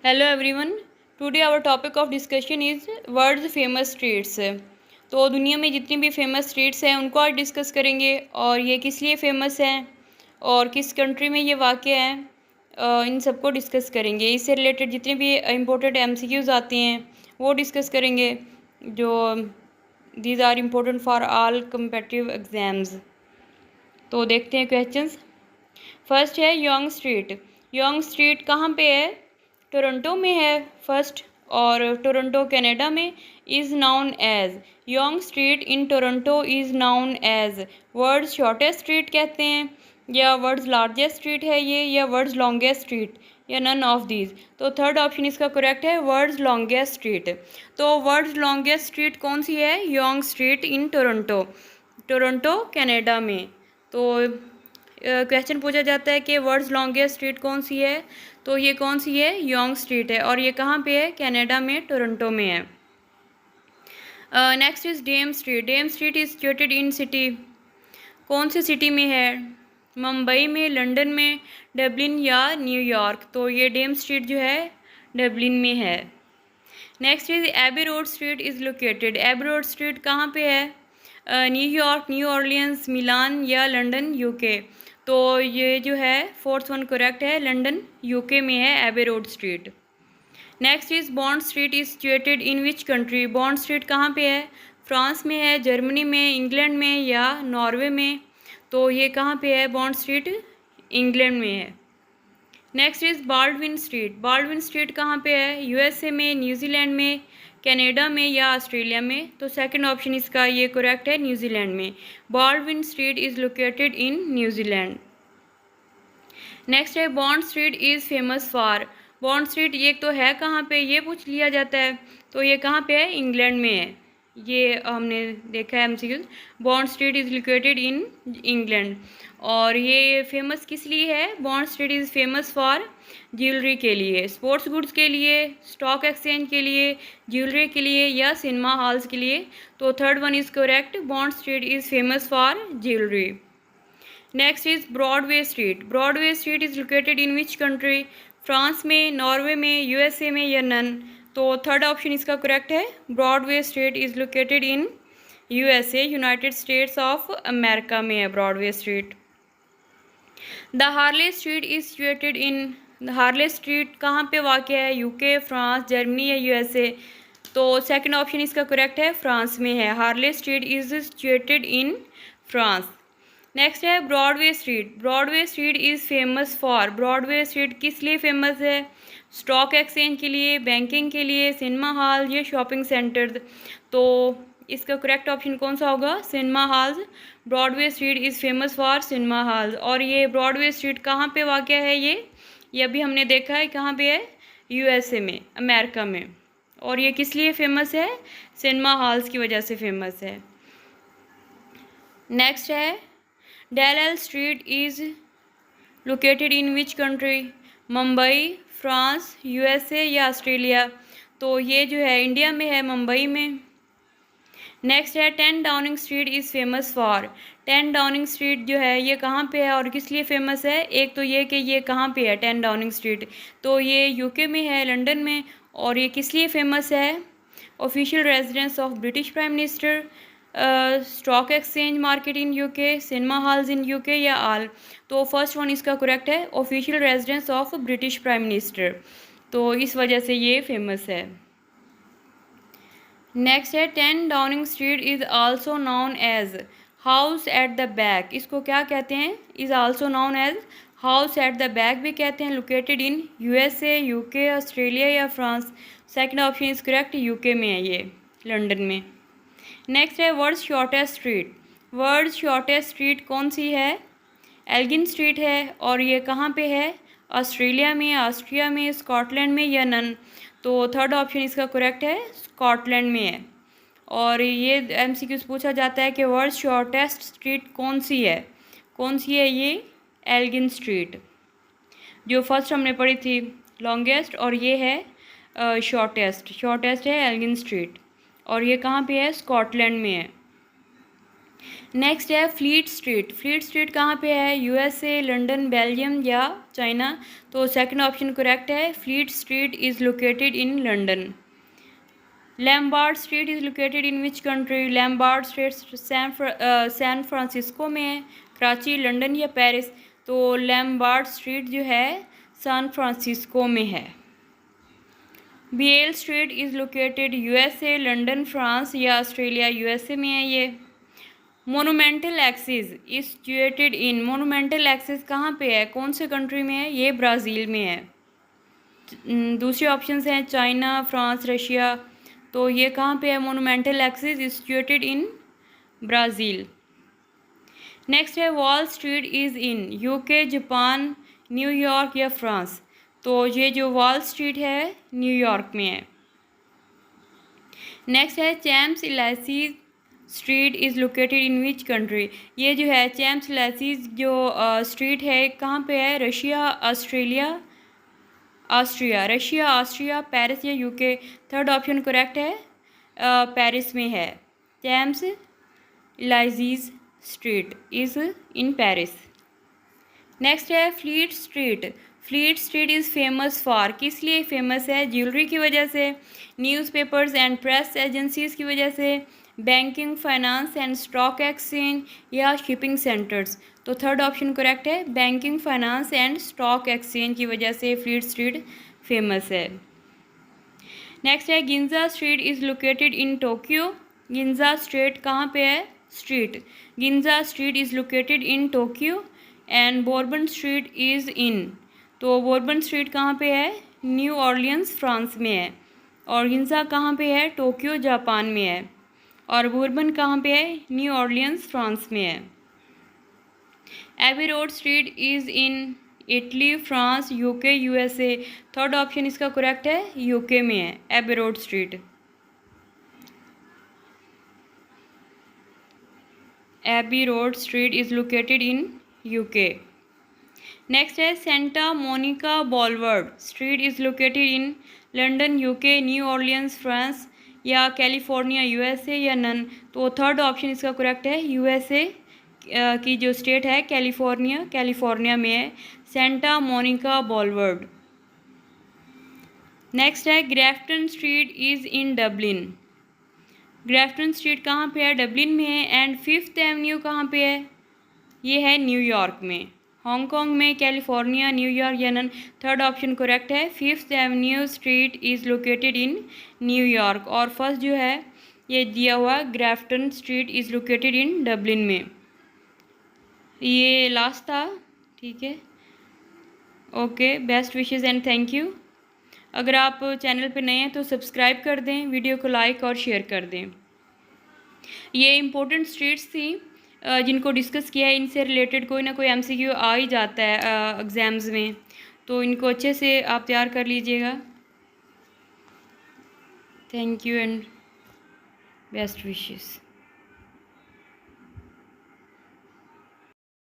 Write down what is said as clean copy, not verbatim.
Hello everyone. Today our topic of discussion is world's famous streets. तो दुनिया में जितनी भी फेमस स्ट्रीट्स हैं उनको आज डिस्कस करेंगे और ये किस लिए फेमस हैं और किस कंट्री में ये वाक़ हैं, इन सबको डिस्कस करेंगे। इससे रिलेटेड जितने भी इम्पोर्टेंट एमसीक्यूज़ आते हैं वो डिस्कस करेंगे, जो these are important for all competitive exams. तो देखते हैं क्वेश्चंस। फर्स्ट है यंग स्ट्रीट। यंग स्ट्रीट कहाँ पे है? टोरंटो में है फर्स्ट, और टोरंटो कनाडा में is known as Yonge Street in Toronto is known as world's shortest street कहते हैं, या वर्ल्ड्स लार्जेस्ट स्ट्रीट है ये, या वर्ल्ड्स लॉन्गेस्ट स्ट्रीट, या नन ऑफ दीज। तो थर्ड ऑप्शन इसका करेक्ट है, वर्ल्ड्स लॉन्गेस्ट स्ट्रीट। तो वर्ल्ड्स लॉन्गेस्ट स्ट्रीट कौन सी है? Yonge Street in Toronto, Toronto Canada में। तो क्वेश्चन पूछा जाता है कि वर्ल्ड्स लॉन्गेस्ट स्ट्रीट कौन सी है, तो ये कौन सी है? यंग स्ट्रीट है, और ये कहाँ पे है? कनाडा में, टोरंटो में है। Next is Dame Street. Dame Street is situated in city. कौन सी सिटी में है? मुंबई में, लंदन में, डबलिन या न्यूयॉर्क। तो ये डेम स्ट्रीट जो है डबलिन में है। Next is Abbey road street is located. Abbey road street कहाँ पे है? न्यूयॉर्क, न्यू ऑरलियंस, मिलान या लंदन यूके। तो ये जो है फोर्थ वन करेक्ट है, लंदन यूके में है Abbey road street. Next is Bond Street is situated in which country. Bond Street कहाँ पे है? फ्रांस में है, जर्मनी में, इंग्लैंड में या नॉर्वे में। तो ये कहाँ पे है? बॉन्ड स्ट्रीट इंग्लैंड में है। Next is Baldwin street. Baldwin street कहाँ पे है? यूएसए में, न्यूजीलैंड में, कनाडा में या ऑस्ट्रेलिया में। तो सेकंड ऑप्शन इसका ये करेक्ट है, न्यूजीलैंड में। Baldwin street is located in New Zealand. Next है Bond street is famous for. Bond street ये तो है कहाँ पे, ये पूछ लिया जाता है। तो ये कहाँ पे है? इंग्लैंड में है। ये हमने देखा है MCQ. Bond street is located in England. और ये फेमस किस लिए है? Bond street is famous for jewellery के लिए, स्पोर्ट्स गुड्स के लिए, स्टॉक एक्सचेंज के लिए, ज्वेलरी के लिए या सिनेमा हॉल्स के लिए। तो third one is correct, bond street is famous for jewellery. Next is Broadway street. Broadway street is located in which country? France में, नॉर्वे में, यूएसए में या नन। तो थर्ड ऑप्शन इसका करेक्ट है, Broadway street is located in USA, United states of America में है Broadway street. The Harley street is situated in. Harley street कहाँ पे वाक़ है? यूके, फ्रांस, जर्मनी या यूएसए। तो सेकंड ऑप्शन इसका करेक्ट है, फ्रांस में है। Harley street is situated in France. Next है Broadway street. Broadway street is famous for. Broadway street किस लिए फेमस है? स्टॉक एक्सचेंज के लिए, बैंकिंग के लिए, सिनेमा हॉल या शॉपिंग सेंटर्स। तो इसका करेक्ट ऑप्शन कौन सा होगा? Cinema halls. Broadway street is famous for cinema halls. और ये ब्रॉडवे स्ट्रीट कहाँ पे वाक़ है? ये अभी हमने देखा है कहाँ पे है? यूएसए में, अमेरिका में। और ये किस लिए फेमस है? सिनेमा हॉल्स की वजह से फेमस है। नेक्स्ट है Dale Street is located in which country? Mumbai, France, USA या ऑस्ट्रेलिया। तो ये जो है इंडिया में है, मुंबई में। नेक्स्ट है 10 Downing street is famous for. 10 Downing street जो है ये कहाँ पे है और किस लिए फेमस है? एक तो ये कि ये कहाँ पे है 10 डाउनिंग स्ट्रीट, तो ये यूके में है, लंदन में। और ये किस लिए फेमस है? Official residence of British prime minister, stock exchange market in UK, cinema halls in UK या ऑल। तो फर्स्ट वन इसका करेक्ट है, official residence of British prime minister. तो इस वजह से ये फेमस है। नेक्स्ट है 10 Downing street is also known as house at the back. इसको क्या कहते हैं? Is also known as house at the back भी कहते हैं। Located in USA, UK, Australia या France. Second option is correct, UK में है ये, लंदन में। नेक्स्ट है world's shortest street. World's shortest street कौन सी है? एल्गिन स्ट्रीट है, और ये कहाँ पे है? ऑस्ट्रेलिया में, ऑस्ट्रिया में, स्कॉटलैंड में या नन। तो थर्ड ऑप्शन इसका करेक्ट है, स्कॉटलैंड में है। और ये एमसीक्यूज पूछा जाता है कि वर्ल्ड्स शॉर्टेस्ट स्ट्रीट कौन सी है? कौन सी है ये? एल्गिन स्ट्रीट, जो फर्स्ट हमने पढ़ी थी लॉन्गेस्ट, और ये है शॉर्टेस्ट है एल्गिन स्ट्रीट। और ये कहाँ पे है? स्कॉटलैंड में है। नेक्स्ट है फ्लीट स्ट्रीट। फ्लीट स्ट्रीट कहाँ पे है? यूएसए, लंदन, बेल्जियम या चाइना? तो सेकंड ऑप्शन करेक्ट है, Fleet street is located in London. Lombard street is located in which country? Lombard street San Francisco में है, कराची, लंदन या पेरिस? तो लैम्बार्ड स्ट्रीट जो है सैन फ्रांसिस्को में है। Beale street is located USA, London, France या ऑस्ट्रेलिया? यूएसए में है ये। Monumental axis is situated in, monumental axis कहाँ पे है, कौन से कंट्री में है? ये ब्राज़ील में है। दूसरे ऑप्शंस हैं चाइना, फ्रांस, रशिया। तो ये कहाँ पे है? Monumental axis is situated in Brazil. Next है Wall street is in UK, Japan, New York या फ्रांस? तो ये जो वॉल स्ट्रीट है न्यूयॉर्क में है। नेक्स्ट है Champs Elysees street is located in which country? ये जो है चैम्प्स इलाइसीज जो स्ट्रीट है कहाँ पे है? Russia, Australia, Austria? Russia, Austria, Paris या यूके? थर्ड ऑप्शन करेक्ट है, पेरिस में है। Champs Elysees street is in Paris. Next है Fleet street. Fleet street is famous for, किस लिए फेमस है? ज्वेलरी की वजह से, न्यूज़पेपर्स एंड प्रेस एजेंसीज़ की वजह से, banking, finance and stock exchange या शिपिंग सेंटर्स? तो थर्ड ऑप्शन करेक्ट है, banking, finance and stock exchange की वजह से फ्लीट स्ट्रीट फेमस है। नेक्स्ट है Ginza street is located in Tokyo. Ginza street कहाँ पे है? Street Ginza street is located in Tokyo and Bourbon street is in, तो बोर्बन स्ट्रीट कहाँ पे है? न्यू ऑर्लियंस, फ्रांस में है। और गिंजा कहाँ पे है? टोक्यो, जापान में है। और बोर्बन कहाँ पे है? न्यू ऑर्लियंस, फ्रांस में है। Abbey road street is in Italy, France, UK, USA? Third option इसका करेक्ट है, यूके में है Abbey road street. Abbey road street is located in UK. Next है Santa Monica boulevard street is located in London, UK, New Orleans, France या California, USA या none? तो third option इसका correct है, USA की जो स्टेट है California, California में है सेंटा मोनिका बॉलवर्ड। नेक्स्ट है Grafton street is in Dublin. Grafton street कहाँ पे है? डबलिन में है। एंड फिफ्थ एवेन्यू कहाँ पे है? ये है न्यूयॉर्क में। हांगकांग में, कैलिफोर्निया, न्यूयॉर्क या नन? थर्ड ऑप्शन करेक्ट है, fifth avenue street is located in New York. और फर्स्ट जो है ये दिया हुआ Grafton street is located in Dublin में। ये लास्ट था, ठीक है। Okay, best wishes and thank you. अगर आप चैनल पे नए हैं तो सब्सक्राइब कर दें, वीडियो को लाइक और शेयर कर दें। ये इम्पोर्टेंट स्ट्रीट्स थी जिनको डिस्कस किया है, इनसे रिलेटेड कोई ना कोई एमसीक्यू आ ही जाता है एग्ज़ाम्स में, तो इनको अच्छे से आप तैयार कर लीजिएगा। Thank you and best wishes.